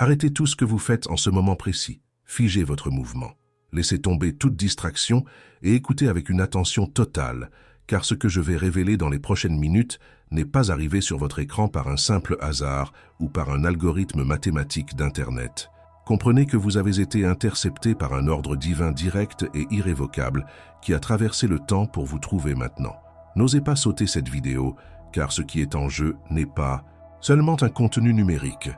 Arrêtez tout ce que vous faites en ce moment précis. Figez votre mouvement. Laissez tomber toute distraction et écoutez avec une attention totale, car ce que je vais révéler dans les prochaines minutes n'est pas arrivé sur votre écran par un simple hasard ou par un algorithme mathématique d'Internet. Comprenez que vous avez été intercepté par un ordre divin direct et irrévocable qui a traversé le temps pour vous trouver maintenant. N'osez pas sauter cette vidéo, car ce qui est en jeu n'est pas seulement un contenu numérique.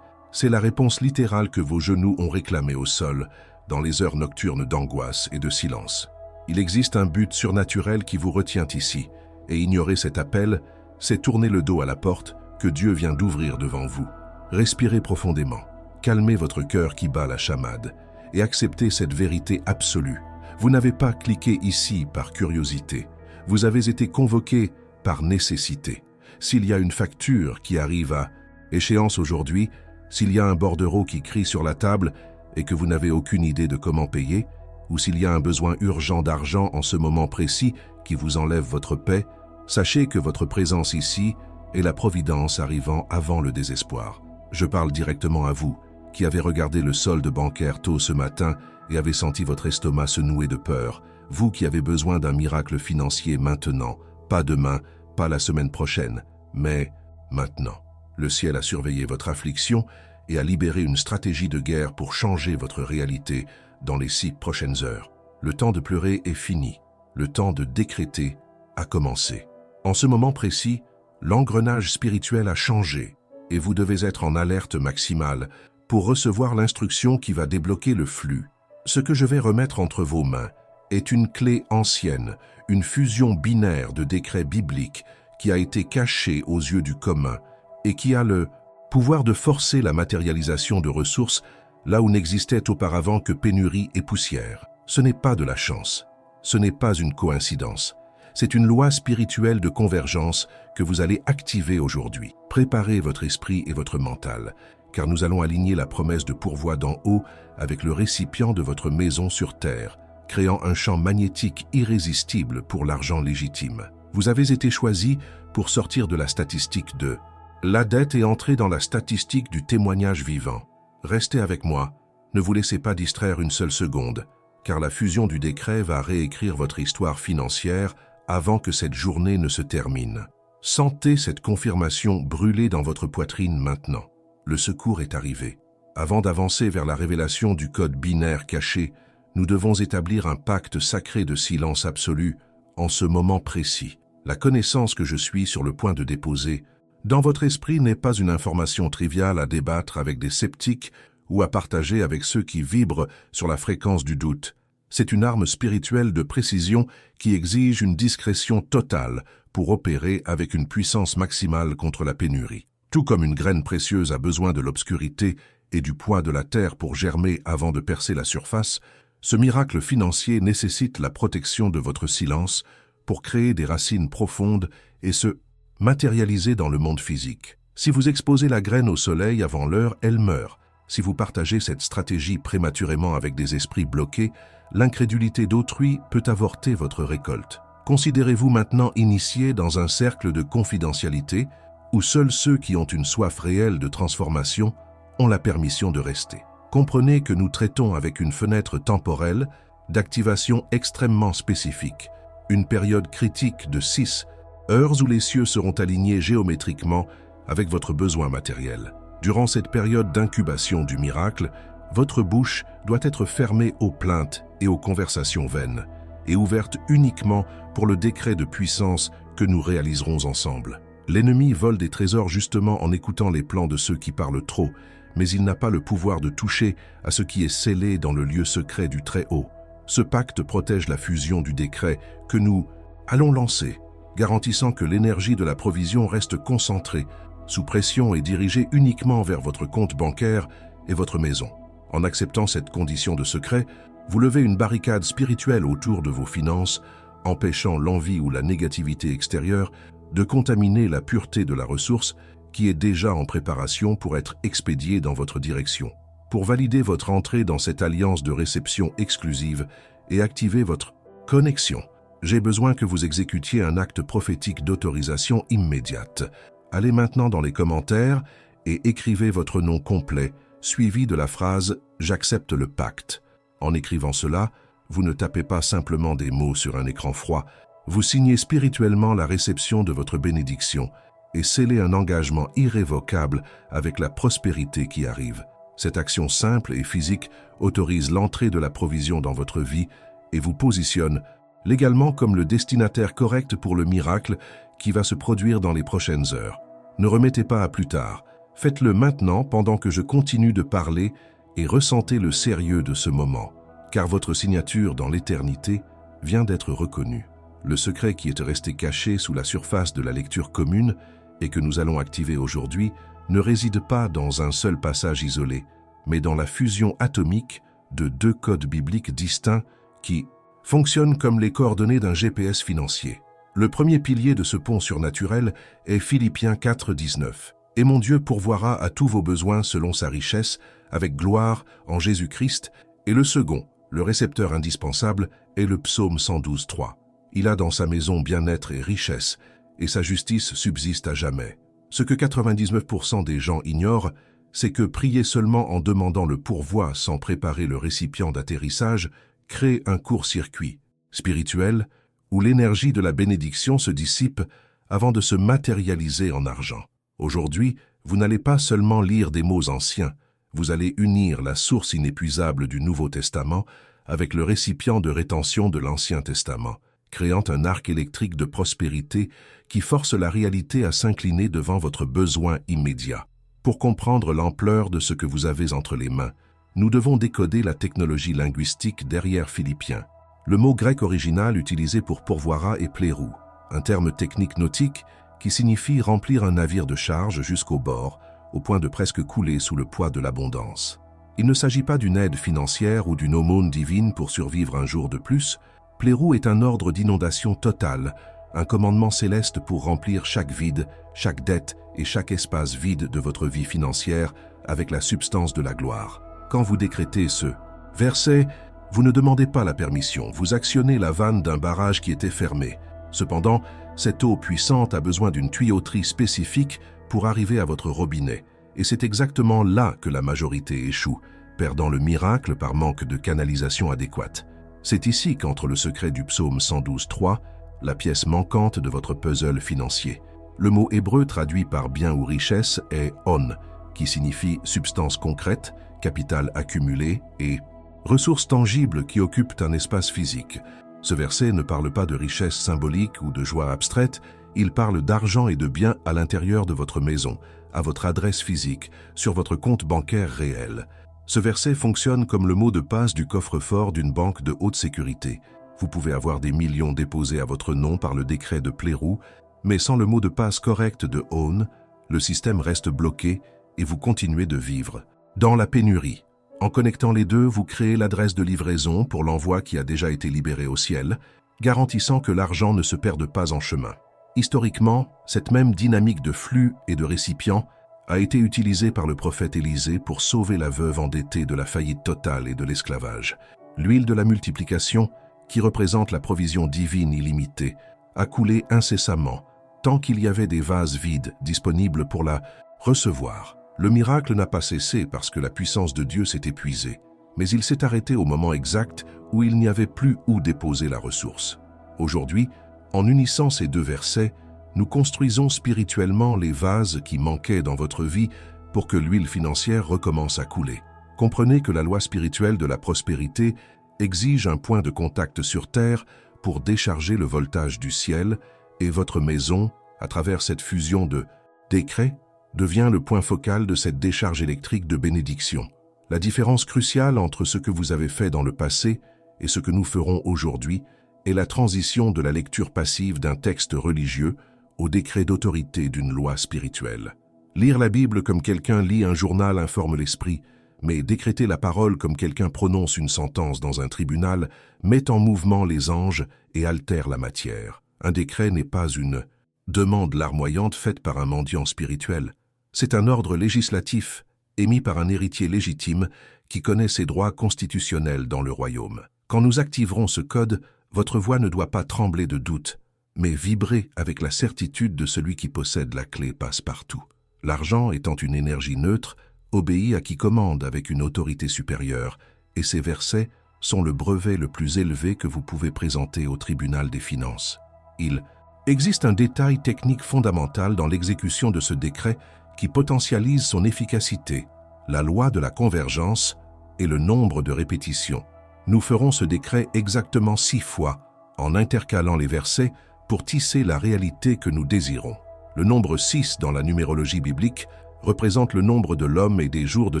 C'est la réponse littérale que vos genoux ont réclamée au sol dans les heures nocturnes d'angoisse et de silence. Il existe un but surnaturel qui vous retient ici, et ignorer cet appel, c'est tourner le dos à la porte que Dieu vient d'ouvrir devant vous. Respirez profondément, calmez votre cœur qui bat la chamade, et acceptez cette vérité absolue. Vous n'avez pas cliqué ici par curiosité, vous avez été convoqué par nécessité. S'il y a une facture qui arrive à échéance aujourd'hui, s'il y a un bordereau qui crie sur la table et que vous n'avez aucune idée de comment payer, ou s'il y a un besoin urgent d'argent en ce moment précis qui vous enlève votre paix, sachez que votre présence ici est la providence arrivant avant le désespoir. Je parle directement à vous, qui avez regardé le solde bancaire tôt ce matin et avez senti votre estomac se nouer de peur, vous qui avez besoin d'un miracle financier maintenant, pas demain, pas la semaine prochaine, mais maintenant. Le ciel a surveillé votre affliction et a libéré une stratégie de guerre pour changer votre réalité dans les 6 prochaines heures. Le temps de pleurer est fini. Le temps de décréter a commencé. En ce moment précis, l'engrenage spirituel a changé et vous devez être en alerte maximale pour recevoir l'instruction qui va débloquer le flux. Ce que je vais remettre entre vos mains est une clé ancienne, une fusion binaire de décrets bibliques qui a été cachée aux yeux du commun et qui a le pouvoir de forcer la matérialisation de ressources là où n'existait auparavant que pénurie et poussière. Ce n'est pas de la chance, ce n'est pas une coïncidence. C'est une loi spirituelle de convergence que vous allez activer aujourd'hui. Préparez votre esprit et votre mental, car nous allons aligner la promesse de pourvoi d'en haut avec le récipient de votre maison sur terre, créant un champ magnétique irrésistible pour l'argent légitime. Vous avez été choisi pour sortir de la statistique de la dette et entrer dans la statistique du témoignage vivant. Restez avec moi, ne vous laissez pas distraire une seule seconde, car la fusion du décret va réécrire votre histoire financière avant que cette journée ne se termine. Sentez cette confirmation brûler dans votre poitrine maintenant. Le secours est arrivé. Avant d'avancer vers la révélation du code binaire caché, nous devons établir un pacte sacré de silence absolu en ce moment précis. La connaissance que je suis sur le point de déposer dans votre esprit n'est pas une information triviale à débattre avec des sceptiques ou à partager avec ceux qui vibrent sur la fréquence du doute. C'est une arme spirituelle de précision qui exige une discrétion totale pour opérer avec une puissance maximale contre la pénurie. Tout comme une graine précieuse a besoin de l'obscurité et du poids de la terre pour germer avant de percer la surface, ce miracle financier nécessite la protection de votre silence pour créer des racines profondes et se matérialiser dans le monde physique. Si vous exposez la graine au soleil avant l'heure, elle meurt. Si vous partagez cette stratégie prématurément avec des esprits bloqués, l'incrédulité d'autrui peut avorter votre récolte. Considérez-vous maintenant initié dans un cercle de confidentialité où seuls ceux qui ont une soif réelle de transformation ont la permission de rester. Comprenez que nous traitons avec une fenêtre temporelle d'activation extrêmement spécifique, une période critique de 6 heures où les cieux seront alignés géométriquement avec votre besoin matériel. Durant cette période d'incubation du miracle, votre bouche doit être fermée aux plaintes et aux conversations vaines, et ouverte uniquement pour le décret de puissance que nous réaliserons ensemble. L'ennemi vole des trésors justement en écoutant les plans de ceux qui parlent trop, mais il n'a pas le pouvoir de toucher à ce qui est scellé dans le lieu secret du Très-Haut. Ce pacte protège la fusion du décret que nous allons lancer, garantissant que l'énergie de la provision reste concentrée, sous pression et dirigée uniquement vers votre compte bancaire et votre maison. En acceptant cette condition de secret, vous levez une barricade spirituelle autour de vos finances, empêchant l'envie ou la négativité extérieure de contaminer la pureté de la ressource qui est déjà en préparation pour être expédiée dans votre direction. Pour valider votre entrée dans cette alliance de réception exclusive et activer votre connexion, j'ai besoin que vous exécutiez un acte prophétique d'autorisation immédiate. Allez maintenant dans les commentaires et écrivez votre nom complet suivi de la phrase « J'accepte le pacte ». En écrivant cela, vous ne tapez pas simplement des mots sur un écran froid, vous signez spirituellement la réception de votre bénédiction et scellez un engagement irrévocable avec la prospérité qui arrive. Cette action simple et physique autorise l'entrée de la provision dans votre vie et vous positionne légalement comme le destinataire correct pour le miracle qui va se produire dans les prochaines heures. Ne remettez pas à plus tard. Faites-le maintenant pendant que je continue de parler et ressentez le sérieux de ce moment, car votre signature dans l'éternité vient d'être reconnue. Le secret qui est resté caché sous la surface de la lecture commune et que nous allons activer aujourd'hui ne réside pas dans un seul passage isolé, mais dans la fusion atomique de deux codes bibliques distincts qui fonctionnent comme les coordonnées d'un GPS financier. Le premier pilier de ce pont surnaturel est Philippiens 4,19. « Et mon Dieu pourvoira à tous vos besoins selon sa richesse, avec gloire en Jésus-Christ. » Et le second, le récepteur indispensable, est le psaume 112,3. Il a dans sa maison bien-être et richesse, et sa justice subsiste à jamais. Ce que 99% des gens ignorent, c'est que prier seulement en demandant le pourvoi sans préparer le récipient d'atterrissage crée un court-circuit spirituel où l'énergie de la bénédiction se dissipe avant de se matérialiser en argent. Aujourd'hui, vous n'allez pas seulement lire des mots anciens, vous allez unir la source inépuisable du Nouveau Testament avec le récipient de rétention de l'Ancien Testament, créant un arc électrique de prospérité qui force la réalité à s'incliner devant votre besoin immédiat. Pour comprendre l'ampleur de ce que vous avez entre les mains, nous devons décoder la technologie linguistique derrière Philippiens. Le mot grec original utilisé pour pourvoira est plérou, un terme technique nautique qui signifie remplir un navire de charge jusqu'au bord, au point de presque couler sous le poids de l'abondance. Il ne s'agit pas d'une aide financière ou d'une aumône divine pour survivre un jour de plus. Plérou est un ordre d'inondation totale, un commandement céleste pour remplir chaque vide, chaque dette et chaque espace vide de votre vie financière avec la substance de la gloire. Quand vous décrétez ce verset, vous ne demandez pas la permission, vous actionnez la vanne d'un barrage qui était fermé. Cependant, cette eau puissante a besoin d'une tuyauterie spécifique pour arriver à votre robinet, et c'est exactement là que la majorité échoue, perdant le miracle par manque de canalisation adéquate. C'est ici qu'entre le secret du psaume 112,3, la pièce manquante de votre puzzle financier. Le mot hébreu traduit par bien ou richesse est on, qui signifie substance concrète, capital accumulé et ressources tangibles qui occupent un espace physique. Ce verset ne parle pas de richesse symbolique ou de joie abstraite, il parle d'argent et de biens à l'intérieur de votre maison, à votre adresse physique, sur votre compte bancaire réel. Ce verset fonctionne comme le mot de passe du coffre-fort d'une banque de haute sécurité. Vous pouvez avoir des millions déposés à votre nom par le décret de Plérou, mais sans le mot de passe correct de Own, le système reste bloqué et vous continuez de vivre dans la pénurie. En connectant les deux, vous créez l'adresse de livraison pour l'envoi qui a déjà été libéré au ciel, garantissant que l'argent ne se perde pas en chemin. Historiquement, cette même dynamique de flux et de récipients a été utilisée par le prophète Élisée pour sauver la veuve endettée de la faillite totale et de l'esclavage. L'huile de la multiplication, qui représente la provision divine illimitée, a coulé incessamment, tant qu'il y avait des vases vides disponibles pour la recevoir. Le miracle n'a pas cessé parce que la puissance de Dieu s'est épuisée, mais il s'est arrêté au moment exact où il n'y avait plus où déposer la ressource. Aujourd'hui, en unissant ces deux versets, nous construisons spirituellement les vases qui manquaient dans votre vie pour que l'huile financière recommence à couler. Comprenez que la loi spirituelle de la prospérité exige un point de contact sur terre pour décharger le voltage du ciel et votre maison, à travers cette fusion de décrets, devient le point focal de cette décharge électrique de bénédiction. La différence cruciale entre ce que vous avez fait dans le passé et ce que nous ferons aujourd'hui est la transition de la lecture passive d'un texte religieux au décret d'autorité d'une loi spirituelle. Lire la Bible comme quelqu'un lit un journal informe l'esprit, mais décréter la parole comme quelqu'un prononce une sentence dans un tribunal met en mouvement les anges et altère la matière. Un décret n'est pas une demande larmoyante faite par un mendiant spirituel. C'est un ordre législatif émis par un héritier légitime qui connaît ses droits constitutionnels dans le royaume. Quand nous activerons ce code, votre voix ne doit pas trembler de doute, mais vibrer avec la certitude de celui qui possède la clé passe-partout. L'argent étant une énergie neutre, obéis à qui commande avec une autorité supérieure, et ces versets sont le brevet le plus élevé que vous pouvez présenter au tribunal des finances. Il existe un détail technique fondamental dans l'exécution de ce décret qui potentialise son efficacité, la loi de la convergence et le nombre de répétitions. Nous ferons ce décret exactement 6 fois, en intercalant les versets pour tisser la réalité que nous désirons. Le nombre 6 dans la numérologie biblique représente le nombre de l'homme et des jours de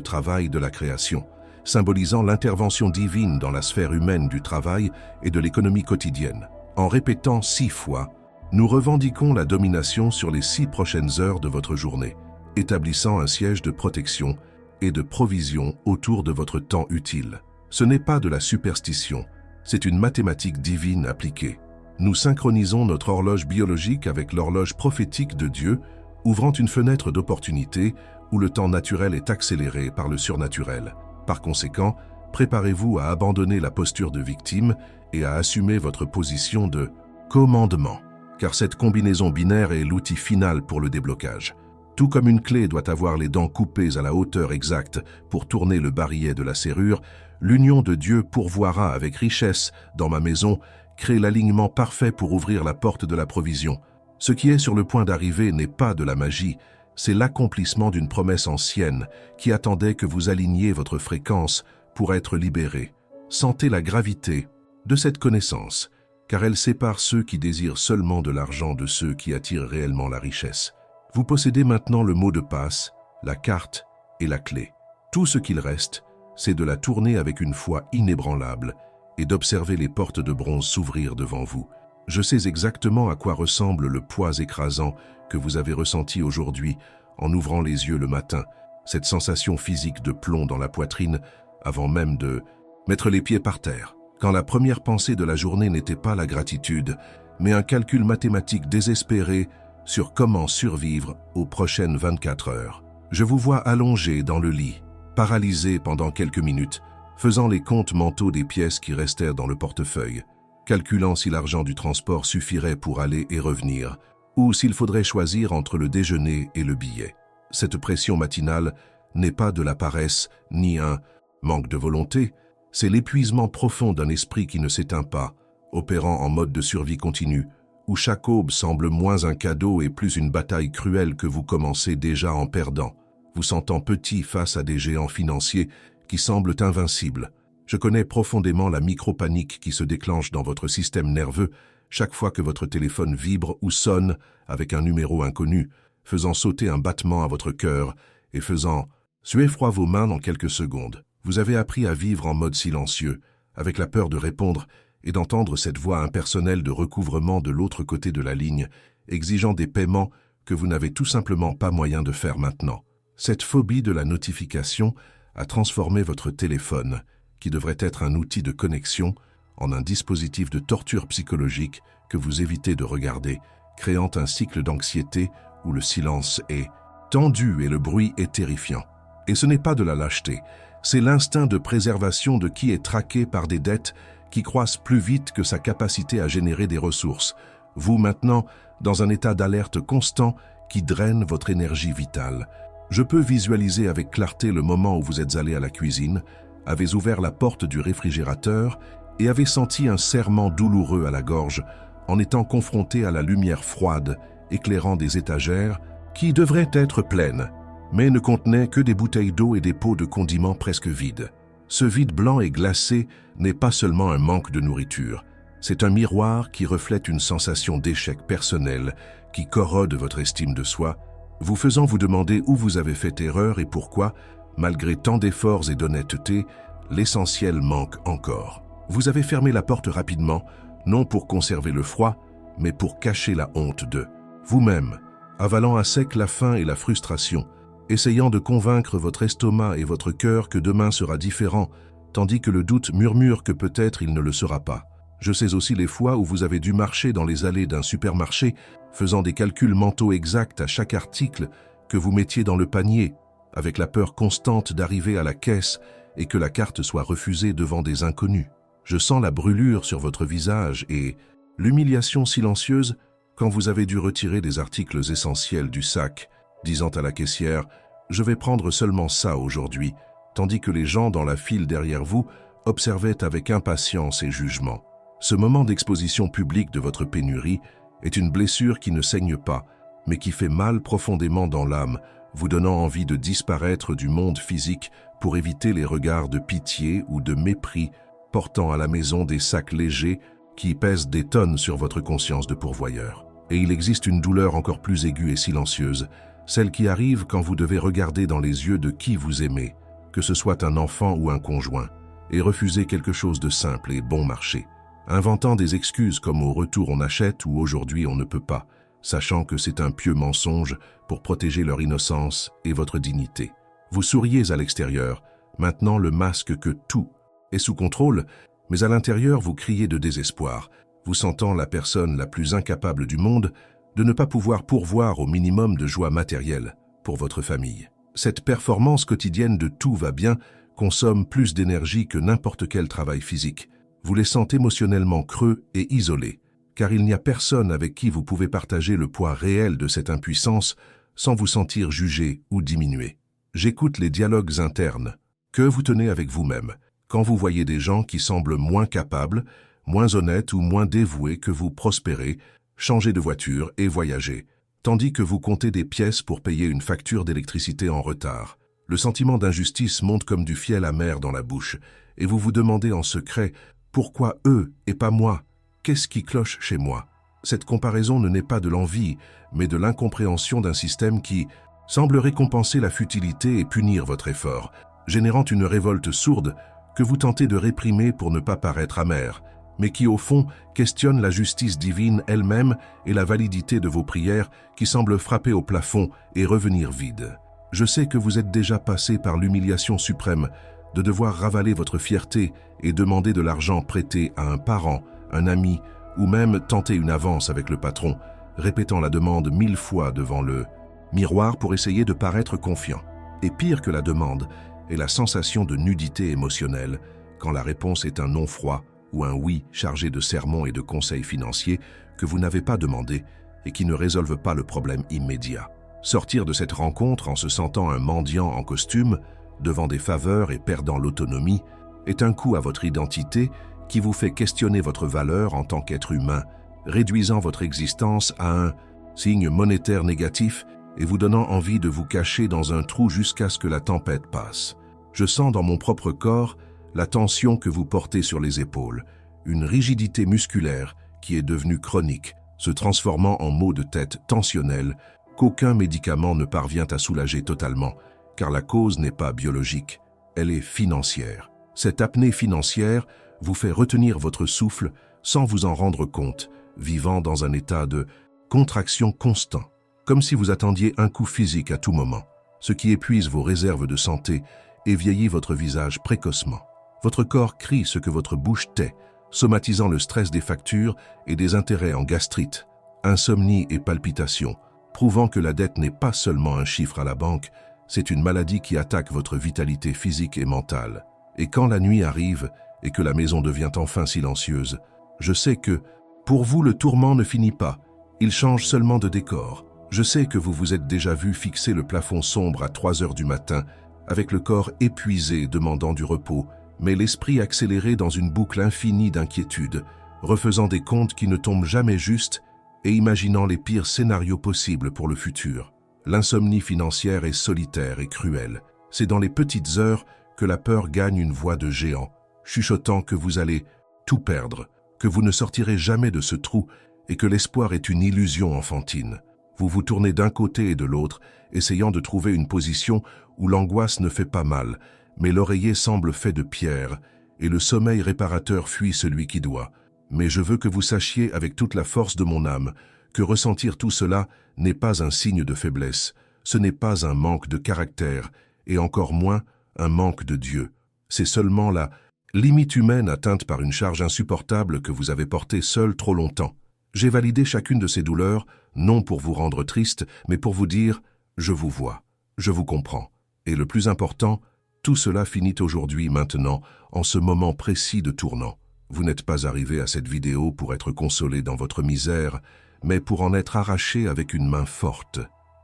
travail de la création, symbolisant l'intervention divine dans la sphère humaine du travail et de l'économie quotidienne. En répétant 6 fois, nous revendiquons la domination sur les 6 prochaines heures de votre journée, établissant un siège de protection et de provision autour de votre temps utile. Ce n'est pas de la superstition, c'est une mathématique divine appliquée. Nous synchronisons notre horloge biologique avec l'horloge prophétique de Dieu, ouvrant une fenêtre d'opportunité où le temps naturel est accéléré par le surnaturel. Par conséquent, préparez-vous à abandonner la posture de victime et à assumer votre position de commandement, car cette combinaison binaire est l'outil final pour le déblocage. Tout comme une clé doit avoir les dents coupées à la hauteur exacte pour tourner le barillet de la serrure, l'union de Dieu pourvoira avec richesse dans ma maison, crée l'alignement parfait pour ouvrir la porte de la provision. Ce qui est sur le point d'arriver n'est pas de la magie, c'est l'accomplissement d'une promesse ancienne qui attendait que vous aligniez votre fréquence pour être libéré. Sentez la gravité de cette connaissance, car elle sépare ceux qui désirent seulement de l'argent de ceux qui attirent réellement la richesse. Vous possédez maintenant le mot de passe, la carte et la clé. Tout ce qu'il reste, c'est de la tourner avec une foi inébranlable et d'observer les portes de bronze s'ouvrir devant vous. Je sais exactement à quoi ressemble le poids écrasant que vous avez ressenti aujourd'hui en ouvrant les yeux le matin, cette sensation physique de plomb dans la poitrine avant même de mettre les pieds par terre, quand la première pensée de la journée n'était pas la gratitude, mais un calcul mathématique désespéré sur comment survivre aux prochaines 24 heures. Je vous vois allongé dans le lit, paralysé pendant quelques minutes, faisant les comptes mentaux des pièces qui restèrent dans le portefeuille, calculant si l'argent du transport suffirait pour aller et revenir, ou s'il faudrait choisir entre le déjeuner et le billet. Cette pression matinale n'est pas de la paresse ni un manque de volonté, c'est l'épuisement profond d'un esprit qui ne s'éteint pas, opérant en mode de survie continue, où chaque aube semble moins un cadeau et plus une bataille cruelle que vous commencez déjà en perdant, vous sentant petit face à des géants financiers qui semblent invincibles. Je connais profondément la micro-panique qui se déclenche dans votre système nerveux chaque fois que votre téléphone vibre ou sonne avec un numéro inconnu, faisant sauter un battement à votre cœur et faisant suer froid vos mains dans quelques secondes. Vous avez appris à vivre en mode silencieux, avec la peur de répondre et d'entendre cette voix impersonnelle de recouvrement de l'autre côté de la ligne, exigeant des paiements que vous n'avez tout simplement pas moyen de faire maintenant. Cette phobie de la notification a transformé votre téléphone, qui devrait être un outil de connexion, en un dispositif de torture psychologique que vous évitez de regarder, créant un cycle d'anxiété où le silence est tendu et le bruit est terrifiant. Et ce n'est pas de la lâcheté, c'est l'instinct de préservation de qui est traqué par des dettes qui croissent plus vite que sa capacité à générer des ressources. Vous maintenant, dans un état d'alerte constant qui draine votre énergie vitale. Je peux visualiser avec clarté le moment où vous êtes allé à la cuisine, avez ouvert la porte du réfrigérateur et avez senti un serrement douloureux à la gorge en étant confronté à la lumière froide éclairant des étagères qui devraient être pleines, mais ne contenaient que des bouteilles d'eau et des pots de condiments presque vides. Ce vide blanc et glacé n'est pas seulement un manque de nourriture, c'est un miroir qui reflète une sensation d'échec personnel qui corrode votre estime de soi, vous faisant vous demander où vous avez fait erreur et pourquoi, malgré tant d'efforts et d'honnêteté, l'essentiel manque encore. Vous avez fermé la porte rapidement, non pour conserver le froid, mais pour cacher la honte de vous-même, avalant à sec la faim et la frustration, essayant de convaincre votre estomac et votre cœur que demain sera différent, tandis que le doute murmure que peut-être il ne le sera pas. Je sais aussi les fois où vous avez dû marcher dans les allées d'un supermarché, faisant des calculs mentaux exacts à chaque article que vous mettiez dans le panier, avec la peur constante d'arriver à la caisse et que la carte soit refusée devant des inconnus. Je sens la brûlure sur votre visage et l'humiliation silencieuse quand vous avez dû retirer des articles essentiels du sac, disant à la caissière Je vais prendre seulement ça aujourd'hui, tandis que les gens dans la file derrière vous observaient avec impatience et jugement. Ce moment d'exposition publique de votre pénurie est une blessure qui ne saigne pas, mais qui fait mal profondément dans l'âme, vous donnant envie de disparaître du monde physique pour éviter les regards de pitié ou de mépris portant à la maison des sacs légers qui pèsent des tonnes sur votre conscience de pourvoyeur. Et il existe une douleur encore plus aiguë et silencieuse, celle qui arrive quand vous devez regarder dans les yeux de qui vous aimez, que ce soit un enfant ou un conjoint, et refuser quelque chose de simple et bon marché, inventant des excuses comme au retour on achète ou aujourd'hui on ne peut pas, sachant que c'est un pieux mensonge pour protéger leur innocence et votre dignité. Vous souriez à l'extérieur, maintenant le masque que tout est sous contrôle, mais à l'intérieur vous criez de désespoir, vous sentant la personne la plus incapable du monde de ne pas pouvoir pourvoir au minimum de joie matérielle pour votre famille. Cette performance quotidienne de tout va bien consomme plus d'énergie que n'importe quel travail physique, vous laissant émotionnellement creux et isolé, car il n'y a personne avec qui vous pouvez partager le poids réel de cette impuissance sans vous sentir jugé ou diminué. J'écoute les dialogues internes que vous tenez avec vous-même quand vous voyez des gens qui semblent moins capables, moins honnêtes ou moins dévoués que vous prospérer, changer de voiture et voyager, tandis que vous comptez des pièces pour payer une facture d'électricité en retard. Le sentiment d'injustice monte comme du fiel amer dans la bouche, et vous vous demandez en secret « Pourquoi eux et pas moi ? Qu'est-ce qui cloche chez moi ?» Cette comparaison ne naît pas de l'envie, mais de l'incompréhension d'un système qui semble récompenser la futilité et punir votre effort, générant une révolte sourde que vous tentez de réprimer pour ne pas paraître amer, mais qui au fond questionne la justice divine elle-même et la validité de vos prières qui semblent frapper au plafond et revenir vides. Je sais que vous êtes déjà passé par l'humiliation suprême de devoir ravaler votre fierté et demander de l'argent prêté à un parent, un ami, ou même tenter une avance avec le patron, répétant la demande 1000 fois devant le miroir pour essayer de paraître confiant. Et pire que la demande est la sensation de nudité émotionnelle, quand la réponse est un non froid ou un oui chargé de sermons et de conseils financiers que vous n'avez pas demandé et qui ne résolvent pas le problème immédiat. Sortir de cette rencontre en se sentant un mendiant en costume, devant des faveurs et perdant l'autonomie, est un coup à votre identité qui vous fait questionner votre valeur en tant qu'être humain, réduisant votre existence à un signe monétaire négatif et vous donnant envie de vous cacher dans un trou jusqu'à ce que la tempête passe. Je sens dans mon propre corps la tension que vous portez sur les épaules, une rigidité musculaire qui est devenue chronique, se transformant en maux de tête tensionnels qu'aucun médicament ne parvient à soulager totalement, car la cause n'est pas biologique, elle est financière. Cette apnée financière vous fait retenir votre souffle sans vous en rendre compte, vivant dans un état de contraction constant, comme si vous attendiez un coup physique à tout moment, ce qui épuise vos réserves de santé et vieillit votre visage précocement. Votre corps crie ce que votre bouche tait, somatisant le stress des factures et des intérêts en gastrite, insomnie et palpitations, prouvant que la dette n'est pas seulement un chiffre à la banque, c'est une maladie qui attaque votre vitalité physique et mentale. Et quand la nuit arrive et que la maison devient enfin silencieuse, je sais que, pour vous, le tourment ne finit pas, il change seulement de décor. Je sais que vous vous êtes déjà vu fixer le plafond sombre à 3 heures du matin, avec le corps épuisé demandant du repos, mais l'esprit accéléré dans une boucle infinie d'inquiétudes, refaisant des comptes qui ne tombent jamais justes et imaginant les pires scénarios possibles pour le futur. L'insomnie financière est solitaire et cruelle. C'est dans les petites heures que la peur gagne une voix de géant, chuchotant que vous allez tout perdre, que vous ne sortirez jamais de ce trou et que l'espoir est une illusion enfantine. Vous vous tournez d'un côté et de l'autre, essayant de trouver une position où l'angoisse ne fait pas mal, mais l'oreiller semble fait de pierre et le sommeil réparateur fuit celui qui doit. Mais je veux que vous sachiez avec toute la force de mon âme que ressentir tout cela n'est pas un signe de faiblesse, ce n'est pas un manque de caractère et encore moins un manque de Dieu. C'est seulement la limite humaine atteinte par une charge insupportable que vous avez portée seul trop longtemps. J'ai validé chacune de ces douleurs, non pour vous rendre triste, mais pour vous dire « je vous vois, je vous comprends ». Et le plus important, tout cela finit aujourd'hui, maintenant, en ce moment précis de tournant. Vous n'êtes pas arrivé à cette vidéo pour être consolé dans votre misère, mais pour en être arraché avec une main forte.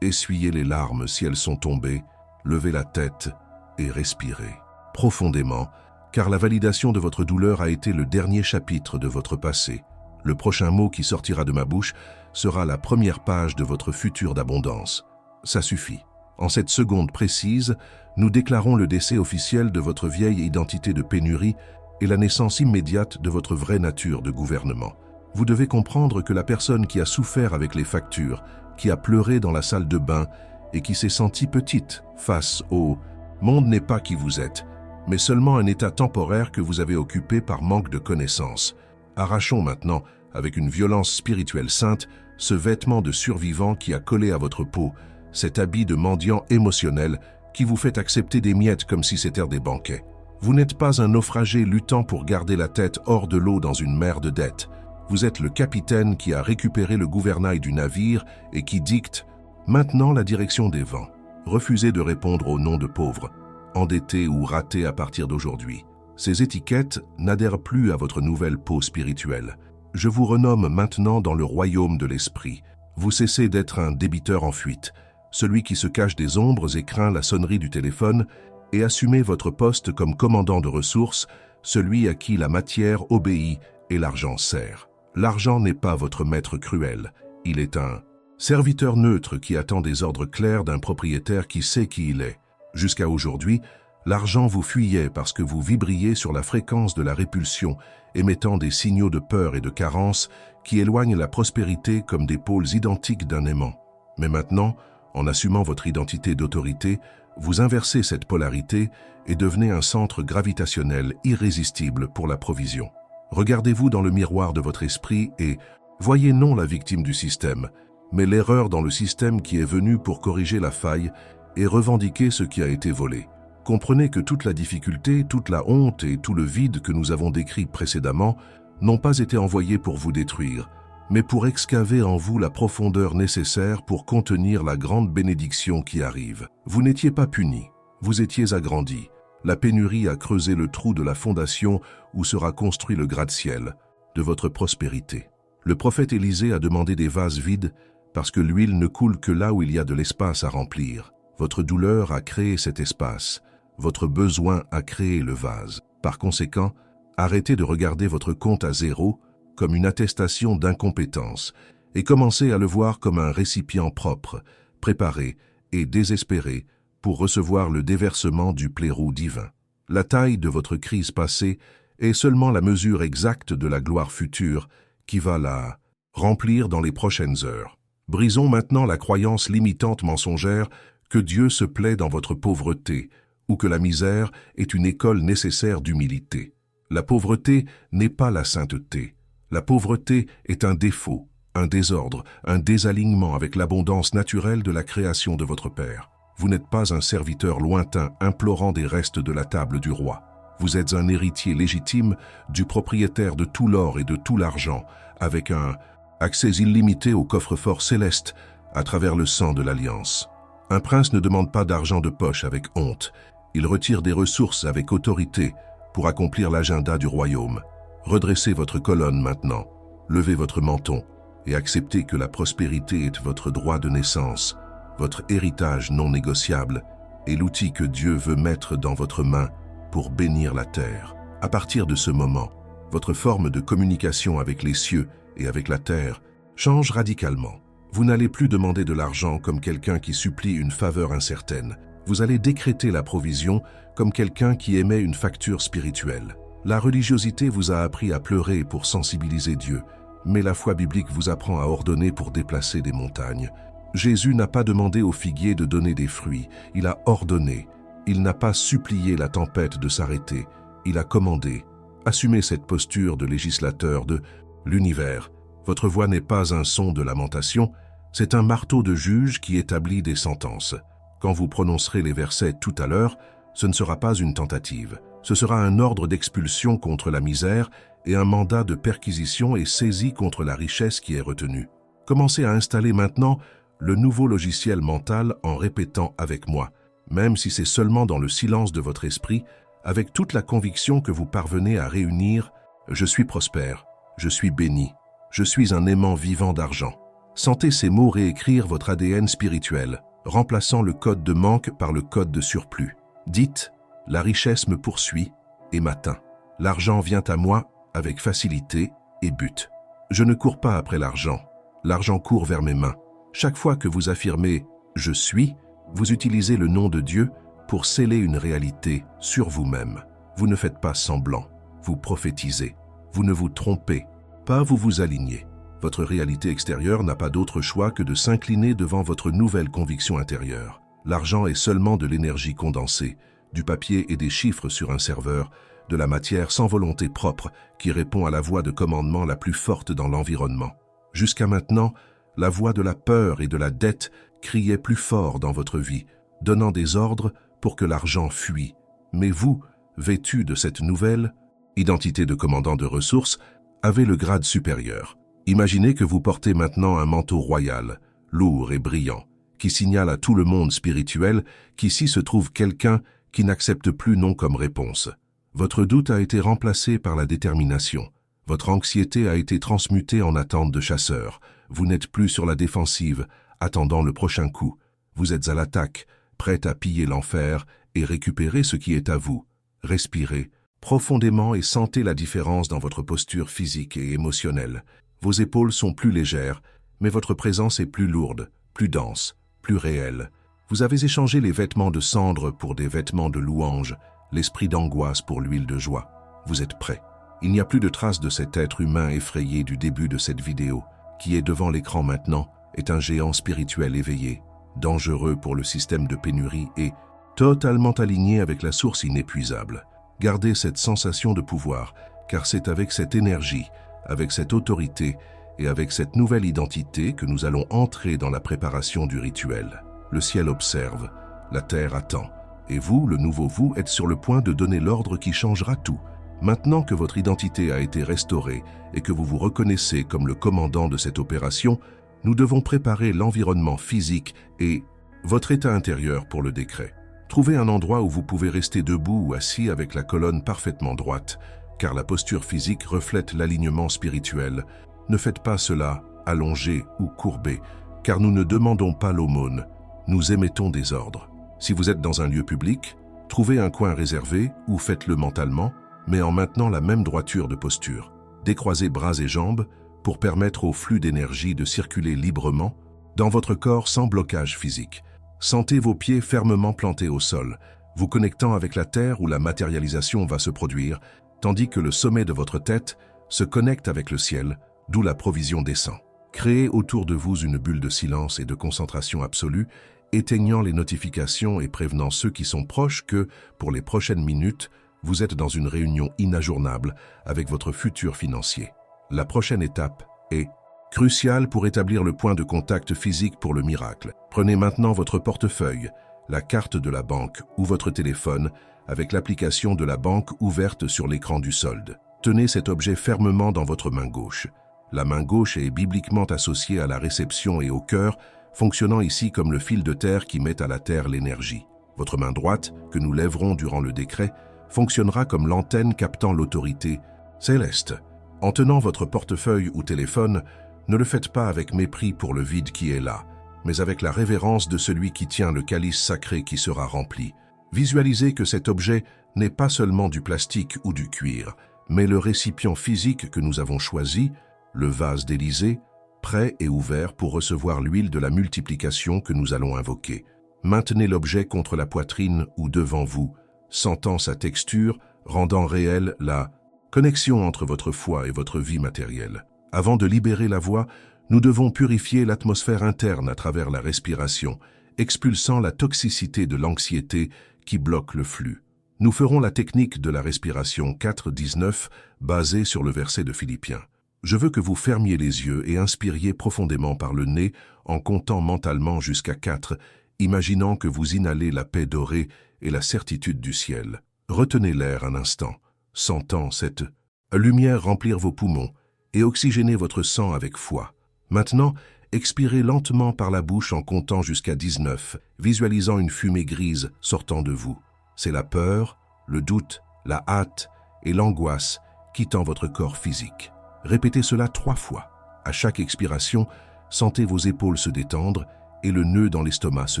Essuyez les larmes si elles sont tombées levez la tête et respirez profondément, car la validation de votre douleur a été le dernier chapitre de votre passé. Le prochain mot qui sortira de ma bouche sera la première page de votre futur d'abondance. Ça suffit. En cette seconde précise, nous déclarons le décès officiel de votre vieille identité de pénurie et la naissance immédiate de votre vraie nature de gouvernement. Vous devez comprendre que la personne qui a souffert avec les factures, qui a pleuré dans la salle de bain et qui s'est sentie petite face au monde n'est pas qui vous êtes, mais seulement un état temporaire que vous avez occupé par manque de connaissances. Arrachons maintenant, avec une violence spirituelle sainte, ce vêtement de survivant qui a collé à votre peau, cet habit de mendiant émotionnel qui vous fait accepter des miettes comme si c'était des banquets. Vous n'êtes pas un naufragé luttant pour garder la tête hors de l'eau dans une mer de dettes. Vous êtes le capitaine qui a récupéré le gouvernail du navire et qui dicte maintenant la direction des vents. Refusez de répondre au nom de pauvre, endetté ou raté à partir d'aujourd'hui. Ces étiquettes n'adhèrent plus à votre nouvelle peau spirituelle. Je vous renomme maintenant dans le royaume de l'esprit. Vous cessez d'être un débiteur en fuite, celui qui se cache des ombres et craint la sonnerie du téléphone, et assumez votre poste comme commandant de ressources, celui à qui la matière obéit et l'argent sert. L'argent n'est pas votre maître cruel, il est un serviteur neutre qui attend des ordres clairs d'un propriétaire qui sait qui il est. Jusqu'à aujourd'hui, l'argent vous fuyait parce que vous vibriez sur la fréquence de la répulsion, émettant des signaux de peur et de carence qui éloignent la prospérité comme des pôles identiques d'un aimant. Mais maintenant, en assumant votre identité d'autorité, vous inversez cette polarité et devenez un centre gravitationnel irrésistible pour la provision. Regardez-vous dans le miroir de votre esprit et voyez non la victime du système, mais l'erreur dans le système qui est venu pour corriger la faille et revendiquer ce qui a été volé. Comprenez que toute la difficulté, toute la honte et tout le vide que nous avons décrits précédemment n'ont pas été envoyés pour vous détruire, mais pour excaver en vous la profondeur nécessaire pour contenir la grande bénédiction qui arrive. Vous n'étiez pas puni, vous étiez agrandi. La pénurie a creusé le trou de la fondation où sera construit le gratte-ciel de votre prospérité. Le prophète Élisée a demandé des vases vides parce que l'huile ne coule que là où il y a de l'espace à remplir. Votre douleur a créé cet espace, votre besoin a créé le vase. Par conséquent, arrêtez de regarder votre compte à zéro comme une attestation d'incompétence et commencez à le voir comme un récipient propre, préparé et désespéré pour recevoir le déversement du plairou divin. La taille de votre crise passée est seulement la mesure exacte de la gloire future qui va la remplir dans les prochaines heures. Brisons maintenant la croyance limitante mensongère que Dieu se plaît dans votre pauvreté ou que la misère est une école nécessaire d'humilité. La pauvreté n'est pas la sainteté. La pauvreté est un défaut, un désordre, un désalignement avec l'abondance naturelle de la création de votre Père. Vous n'êtes pas un serviteur lointain implorant des restes de la table du roi. Vous êtes un héritier légitime du propriétaire de tout l'or et de tout l'argent, avec un accès illimité au coffre-fort céleste à travers le sang de l'Alliance. Un prince ne demande pas d'argent de poche avec honte. Il retire des ressources avec autorité pour accomplir l'agenda du royaume. Redressez votre colonne maintenant, levez votre menton et acceptez que la prospérité est votre droit de naissance, votre héritage non négociable et l'outil que Dieu veut mettre dans votre main pour bénir la terre. À partir de ce moment, votre forme de communication avec les cieux et avec la terre change radicalement. Vous n'allez plus demander de l'argent comme quelqu'un qui supplie une faveur incertaine. Vous allez décréter la provision comme quelqu'un qui émet une facture spirituelle. La religiosité vous a appris à pleurer pour sensibiliser Dieu, mais la foi biblique vous apprend à ordonner pour déplacer des montagnes. Jésus n'a pas demandé au figuier de donner des fruits, il a ordonné. Il n'a pas supplié la tempête de s'arrêter, il a commandé. Assumez cette posture de législateur de l'univers. Votre voix n'est pas un son de lamentation, c'est un marteau de juge qui établit des sentences. Quand vous prononcerez les versets tout à l'heure, ce ne sera pas une tentative. Ce sera un ordre d'expulsion contre la misère et un mandat de perquisition et saisie contre la richesse qui est retenue. Commencez à installer maintenant le nouveau logiciel mental en répétant avec moi, même si c'est seulement dans le silence de votre esprit, avec toute la conviction que vous parvenez à réunir « Je suis prospère, je suis béni, je suis un aimant vivant d'argent ». Sentez ces mots réécrire votre ADN spirituel. remplaçant le code de manque par le code de surplus. Dites, la richesse me poursuit et m'atteint. L'argent vient à moi avec facilité et but. Je ne cours pas après l'argent. L'argent court vers mes mains. Chaque fois que vous affirmez « je suis », vous utilisez le nom de Dieu pour sceller une réalité sur vous-même. Vous ne faites pas semblant, vous prophétisez. Vous ne vous trompez pas, vous vous alignez. Votre réalité extérieure n'a pas d'autre choix que de s'incliner devant votre nouvelle conviction intérieure. L'argent est seulement de l'énergie condensée, du papier et des chiffres sur un serveur, de la matière sans volonté propre qui répond à la voix de commandement la plus forte dans l'environnement. Jusqu'à maintenant, la voix de la peur et de la dette criait plus fort dans votre vie, donnant des ordres pour que l'argent fuit. Mais vous, vêtu de cette nouvelle identité de commandant de ressources, avez le grade supérieur. Imaginez que vous portez maintenant un manteau royal, lourd et brillant, qui signale à tout le monde spirituel qu'ici se trouve quelqu'un qui n'accepte plus non comme réponse. Votre doute a été remplacé par la détermination. Votre anxiété a été transmutée en attente de chasseur. Vous n'êtes plus sur la défensive, attendant le prochain coup. Vous êtes à l'attaque, prête à piller l'enfer et récupérer ce qui est à vous. Respirez profondément et sentez la différence dans votre posture physique et émotionnelle. Vos épaules sont plus légères, mais votre présence est plus lourde, plus dense, plus réelle. Vous avez échangé les vêtements de cendre pour des vêtements de louange, l'esprit d'angoisse pour l'huile de joie. Vous êtes prêt. Il n'y a plus de traces de cet être humain effrayé du début de cette vidéo, qui est devant l'écran maintenant, est un géant spirituel éveillé, dangereux pour le système de pénurie et totalement aligné avec la source inépuisable. Gardez cette sensation de pouvoir, car c'est avec cette énergie, avec cette autorité et avec cette nouvelle identité que nous allons entrer dans la préparation du rituel. Le ciel observe, la terre attend, et vous, le nouveau vous, êtes sur le point de donner l'ordre qui changera tout. Maintenant que votre identité a été restaurée et que vous vous reconnaissez comme le commandant de cette opération, nous devons préparer l'environnement physique et votre état intérieur pour le décret. Trouvez un endroit où vous pouvez rester debout ou assis avec la colonne parfaitement droite, car la posture physique reflète l'alignement spirituel. Ne faites pas cela allongé ou courbé, car nous ne demandons pas l'aumône, nous émettons des ordres. Si vous êtes dans un lieu public, trouvez un coin réservé ou faites-le mentalement, mais en maintenant la même droiture de posture. Décroisez bras et jambes pour permettre au flux d'énergie de circuler librement dans votre corps sans blocage physique. Sentez vos pieds fermement plantés au sol, vous connectant avec la terre où la matérialisation va se produire, tandis que le sommet de votre tête se connecte avec le ciel, d'où la provision descend. Créez autour de vous une bulle de silence et de concentration absolue, éteignant les notifications et prévenant ceux qui sont proches que, pour les prochaines minutes, vous êtes dans une réunion inajournable avec votre futur financier. La prochaine étape est cruciale pour établir le point de contact physique pour le miracle. Prenez maintenant votre portefeuille, la carte de la banque ou votre téléphone avec l'application de la banque ouverte sur l'écran du solde. Tenez cet objet fermement dans votre main gauche. La main gauche est bibliquement associée à la réception et au cœur, fonctionnant ici comme le fil de terre qui met à la terre l'énergie. Votre main droite, que nous lèverons durant le décret, fonctionnera comme l'antenne captant l'autorité céleste. En tenant votre portefeuille ou téléphone, ne le faites pas avec mépris pour le vide qui est là, mais avec la révérence de celui qui tient le calice sacré qui sera rempli. Visualisez que cet objet n'est pas seulement du plastique ou du cuir, mais le récipient physique que nous avons choisi, le vase d'Élysée, prêt et ouvert pour recevoir l'huile de la multiplication que nous allons invoquer. Maintenez l'objet contre la poitrine ou devant vous, sentant sa texture, rendant réelle la connexion entre votre foi et votre vie matérielle. Avant de libérer la voix, nous devons purifier l'atmosphère interne à travers la respiration, expulsant la toxicité de l'anxiété qui bloque le flux. Nous ferons la technique de la respiration 4-19 basée sur le verset de Philippiens. Je veux que vous fermiez les yeux et inspiriez profondément par le nez en comptant mentalement jusqu'à 4, imaginant que vous inhalez la paix dorée et la certitude du ciel. Retenez l'air un instant, sentant cette lumière remplir vos poumons et oxygéner votre sang avec foi. Maintenant, expirez lentement par la bouche en comptant jusqu'à 19, visualisant une fumée grise sortant de vous. C'est la peur, le doute, la hâte et l'angoisse quittant votre corps physique. Répétez cela 3 fois. À chaque expiration, sentez vos épaules se détendre et le nœud dans l'estomac se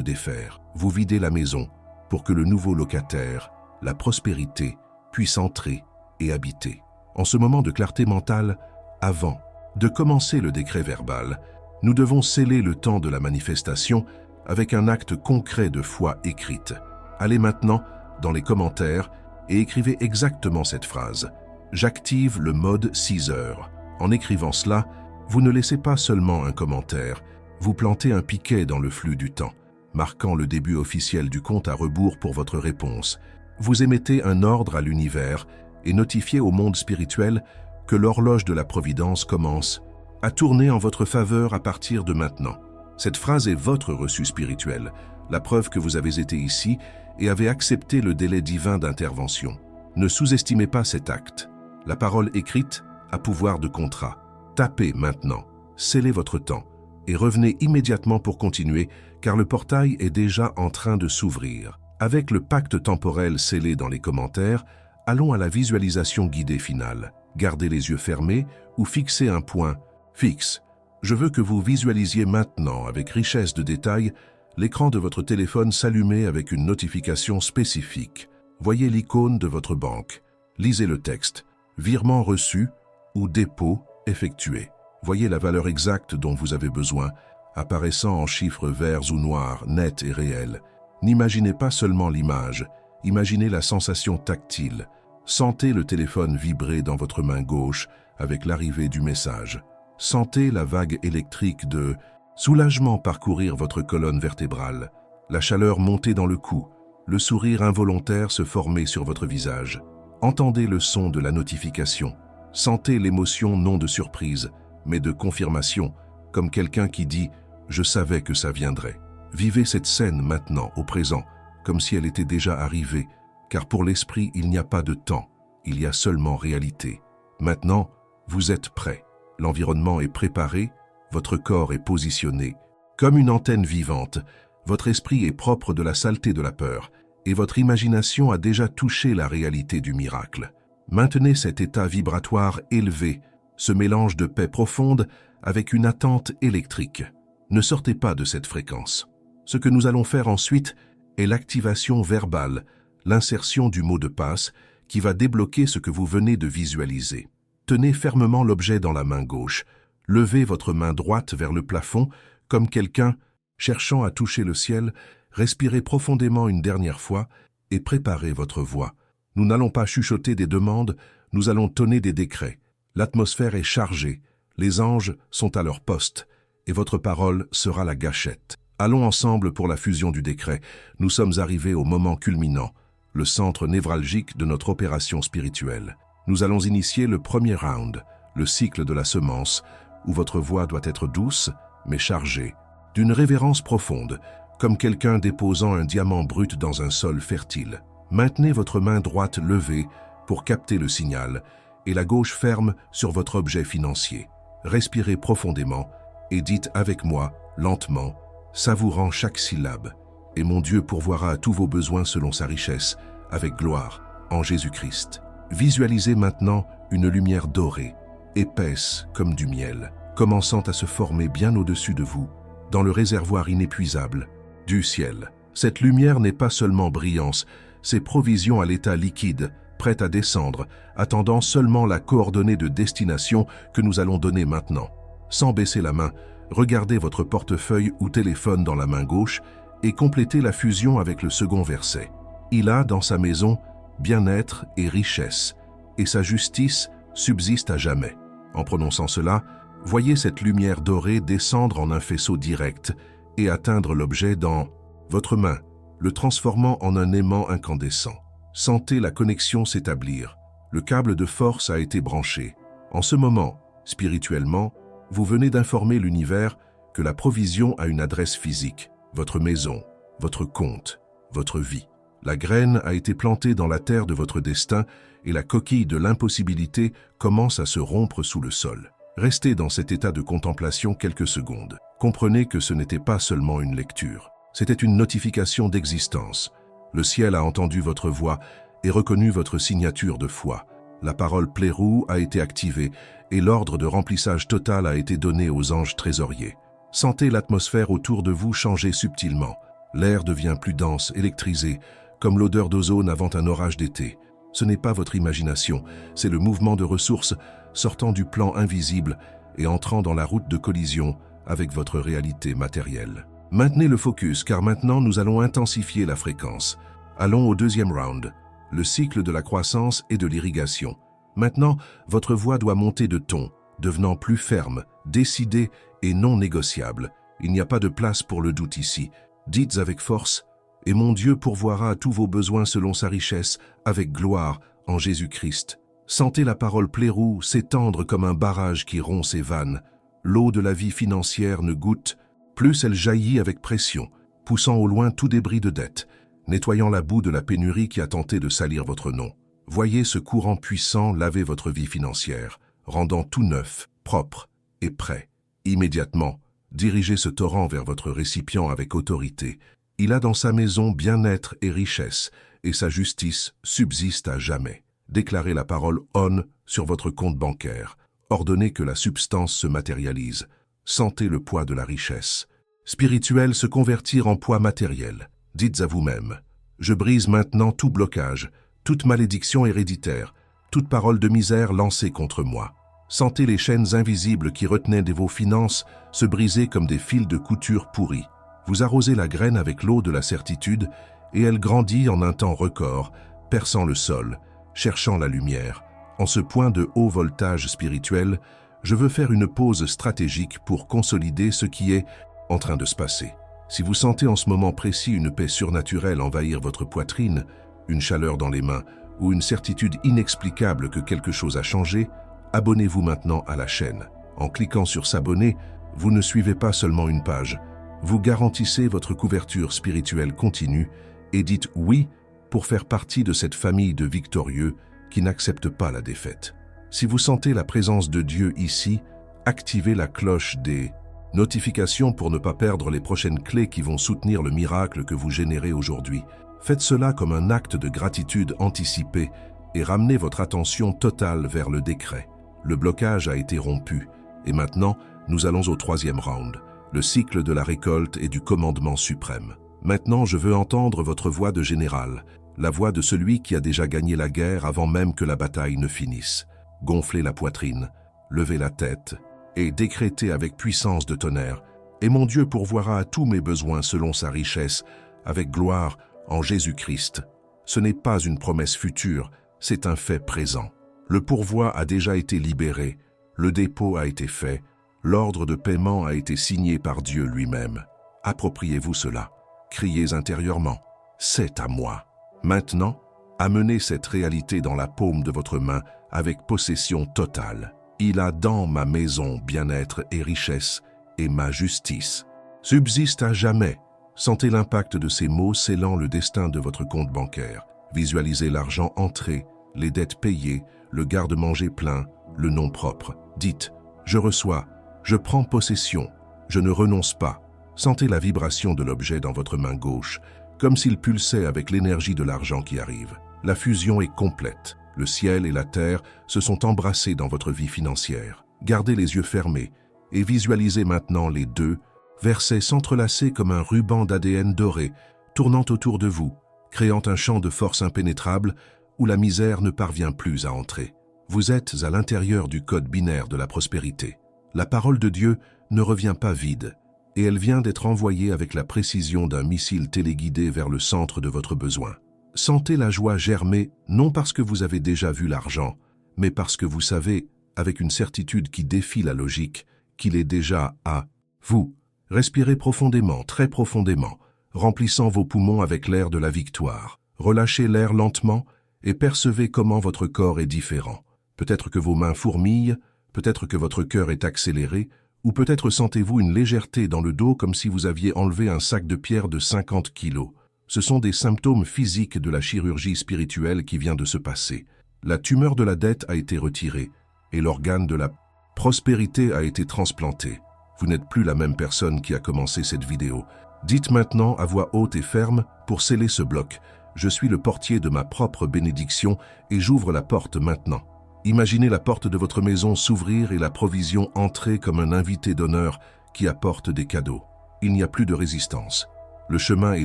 défaire. Vous videz la maison pour que le nouveau locataire, la prospérité, puisse entrer et habiter. En ce moment de clarté mentale, avant de commencer le décret verbal, nous devons sceller le temps de la manifestation avec un acte concret de foi écrite. Allez maintenant dans les commentaires et écrivez exactement cette phrase. J'active le mode 6 heures. En écrivant cela, vous ne laissez pas seulement un commentaire, vous plantez un piquet dans le flux du temps, marquant le début officiel du compte à rebours pour votre réponse. Vous émettez un ordre à l'univers et notifiez au monde spirituel que l'horloge de la providence commence à tourner en votre faveur à partir de maintenant. Cette phrase est votre reçu spirituel, la preuve que vous avez été ici et avez accepté le délai divin d'intervention. Ne sous-estimez pas cet acte. La parole écrite a pouvoir de contrat. Tapez maintenant, scellez votre temps et revenez immédiatement pour continuer car le portail est déjà en train de s'ouvrir. Avec le pacte temporel scellé dans les commentaires, allons à la visualisation guidée finale. Gardez les yeux fermés ou fixez un point fixe. Je veux que vous visualisiez maintenant, avec richesse de détails, l'écran de votre téléphone s'allumer avec une notification spécifique. Voyez l'icône de votre banque. Lisez le texte. Virement reçu ou dépôt effectué. Voyez la valeur exacte dont vous avez besoin, apparaissant en chiffres verts ou noirs, nets et réels. N'imaginez pas seulement l'image, imaginez la sensation tactile. Sentez le téléphone vibrer dans votre main gauche avec l'arrivée du message. Sentez la vague électrique de soulagement parcourir votre colonne vertébrale, la chaleur monter dans le cou, le sourire involontaire se former sur votre visage. Entendez le son de la notification. Sentez l'émotion non de surprise, mais de confirmation, comme quelqu'un qui dit « Je savais que ça viendrait ». Vivez cette scène maintenant, au présent, comme si elle était déjà arrivée, car pour l'esprit, il n'y a pas de temps, il y a seulement réalité. Maintenant, vous êtes prêt. L'environnement est préparé, votre corps est positionné. Comme une antenne vivante, votre esprit est propre de la saleté de la peur, et votre imagination a déjà touché la réalité du miracle. Maintenez cet état vibratoire élevé, ce mélange de paix profonde avec une attente électrique. Ne sortez pas de cette fréquence. Ce que nous allons faire ensuite est l'activation verbale, l'insertion du mot de passe qui va débloquer ce que vous venez de visualiser. Tenez fermement l'objet dans la main gauche. Levez votre main droite vers le plafond comme quelqu'un cherchant à toucher le ciel. Respirez profondément une dernière fois et préparez votre voix. Nous n'allons pas chuchoter des demandes, nous allons tonner des décrets. L'atmosphère est chargée, les anges sont à leur poste et votre parole sera la gâchette. Allons ensemble pour la fusion du décret. Nous sommes arrivés au moment culminant, le centre névralgique de notre opération spirituelle. Nous allons initier le premier round, le cycle de la semence, où votre voix doit être douce, mais chargée, d'une révérence profonde, comme quelqu'un déposant un diamant brut dans un sol fertile. Maintenez votre main droite levée pour capter le signal et la gauche ferme sur votre objet financier. Respirez profondément et dites avec moi, lentement, savourant chaque syllabe. Et mon Dieu pourvoira à tous vos besoins selon sa richesse, avec gloire, en Jésus-Christ. Visualisez maintenant une lumière dorée, épaisse comme du miel, commençant à se former bien au-dessus de vous, dans le réservoir inépuisable du ciel. Cette lumière n'est pas seulement brillance, c'est provision à l'état liquide, prête à descendre, attendant seulement la coordonnée de destination que nous allons donner maintenant. Sans baisser la main, regardez votre portefeuille ou téléphone dans la main gauche et complétez la fusion avec le second verset. Il a dans sa maison bien-être et richesse, et sa justice subsiste à jamais. En prononçant cela, voyez cette lumière dorée descendre en un faisceau direct et atteindre l'objet dans votre main, le transformant en un aimant incandescent. Sentez la connexion s'établir. Le câble de force a été branché. En ce moment, spirituellement, vous venez d'informer l'univers que la provision a une adresse physique, votre maison, votre compte, votre vie. La graine a été plantée dans la terre de votre destin et la coquille de l'impossibilité commence à se rompre sous le sol. Restez dans cet état de contemplation quelques secondes. Comprenez que ce n'était pas seulement une lecture. C'était une notification d'existence. Le ciel a entendu votre voix et reconnu votre signature de foi. La parole Plérou a été activée et l'ordre de remplissage total a été donné aux anges trésoriers. Sentez l'atmosphère autour de vous changer subtilement. L'air devient plus dense, électrisé, comme l'odeur d'ozone avant un orage d'été. Ce n'est pas votre imagination, c'est le mouvement de ressources sortant du plan invisible et entrant dans la route de collision avec votre réalité matérielle. Maintenez le focus car maintenant nous allons intensifier la fréquence. Allons au deuxième round, le cycle de la croissance et de l'irrigation. Maintenant, votre voix doit monter de ton, devenant plus ferme, décidée et non négociable. Il n'y a pas de place pour le doute ici. Dites avec force, « Et mon Dieu pourvoira à tous vos besoins selon sa richesse, avec gloire, en Jésus-Christ. » Sentez la parole plairou s'étendre comme un barrage qui rompt ses vannes. L'eau de la vie financière ne goûte, plus elle jaillit avec pression, poussant au loin tout débris de dette, nettoyant la boue de la pénurie qui a tenté de salir votre nom. Voyez ce courant puissant laver votre vie financière, rendant tout neuf, propre et prêt. Immédiatement, dirigez ce torrent vers votre récipient avec autorité. Il a dans sa maison bien-être et richesse, et sa justice subsiste à jamais. Déclarez la parole « on » sur votre compte bancaire. Ordonnez que la substance se matérialise. Sentez le poids de la richesse. Spirituel se convertir en poids matériel. Dites à vous-même « Je brise maintenant tout blocage, toute malédiction héréditaire, toute parole de misère lancée contre moi. » Sentez les chaînes invisibles qui retenaient vos finances se briser comme des fils de couture pourris. Vous arrosez la graine avec l'eau de la certitude et elle grandit en un temps record, perçant le sol, cherchant la lumière. En ce point de haut voltage spirituel, je veux faire une pause stratégique pour consolider ce qui est en train de se passer. Si vous sentez en ce moment précis une paix surnaturelle envahir votre poitrine, une chaleur dans les mains ou une certitude inexplicable que quelque chose a changé, abonnez-vous maintenant à la chaîne. En cliquant sur s'abonner, vous ne suivez pas seulement une page, vous garantissez votre couverture spirituelle continue et dites oui pour faire partie de cette famille de victorieux qui n'acceptent pas la défaite. Si vous sentez la présence de Dieu ici, activez la cloche des notifications pour ne pas perdre les prochaines clés qui vont soutenir le miracle que vous générez aujourd'hui. Faites cela comme un acte de gratitude anticipé et ramenez votre attention totale vers le décret. Le blocage a été rompu et maintenant, nous allons au troisième round, le cycle de la récolte et du commandement suprême. Maintenant, je veux entendre votre voix de général, la voix de celui qui a déjà gagné la guerre avant même que la bataille ne finisse. Gonflez la poitrine, levez la tête et décrétez avec puissance de tonnerre « Et mon Dieu pourvoira à tous mes besoins selon sa richesse, avec gloire en Jésus-Christ. » Ce n'est pas une promesse future, c'est un fait présent. Le pourvoi a déjà été libéré, le dépôt a été fait, l'ordre de paiement a été signé par Dieu lui-même. Appropriez-vous cela. Criez intérieurement « C'est à moi ». Maintenant, amenez cette réalité dans la paume de votre main avec possession totale. Il a dans ma maison bien-être et richesse, et ma justice subsiste à jamais. Sentez l'impact de ces mots scellant le destin de votre compte bancaire. Visualisez l'argent entré, les dettes payées, le garde-manger plein, le nom propre. Dites « Je reçois, je prends possession, je ne renonce pas ». Sentez la vibration de l'objet dans votre main gauche, comme s'il pulsait avec l'énergie de l'argent qui arrive. La fusion est complète. Le ciel et la terre se sont embrassés dans votre vie financière. Gardez les yeux fermés et visualisez maintenant les deux versets s'entrelacer comme un ruban d'ADN doré, tournant autour de vous, créant un champ de force impénétrable où la misère ne parvient plus à entrer. Vous êtes à l'intérieur du code binaire de la prospérité. La parole de Dieu ne revient pas vide, et elle vient d'être envoyée avec la précision d'un missile téléguidé vers le centre de votre besoin. Sentez la joie germer, non parce que vous avez déjà vu l'argent, mais parce que vous savez, avec une certitude qui défie la logique, qu'il est déjà à vous. Respirez profondément, très profondément, remplissant vos poumons avec l'air de la victoire. Relâchez l'air lentement et percevez comment votre corps est différent. Peut-être que vos mains fourmillent, peut-être que votre cœur est accéléré, ou peut-être sentez-vous une légèreté dans le dos comme si vous aviez enlevé un sac de pierre de 50 kilos. Ce sont des symptômes physiques de la chirurgie spirituelle qui vient de se passer. La tumeur de la dette a été retirée et l'organe de la prospérité a été transplanté. Vous n'êtes plus la même personne qui a commencé cette vidéo. Dites maintenant à voix haute et ferme pour sceller ce bloc. Je suis le portier de ma propre bénédiction et j'ouvre la porte maintenant. Imaginez la porte de votre maison s'ouvrir et la provision entrer comme un invité d'honneur qui apporte des cadeaux. Il n'y a plus de résistance. Le chemin est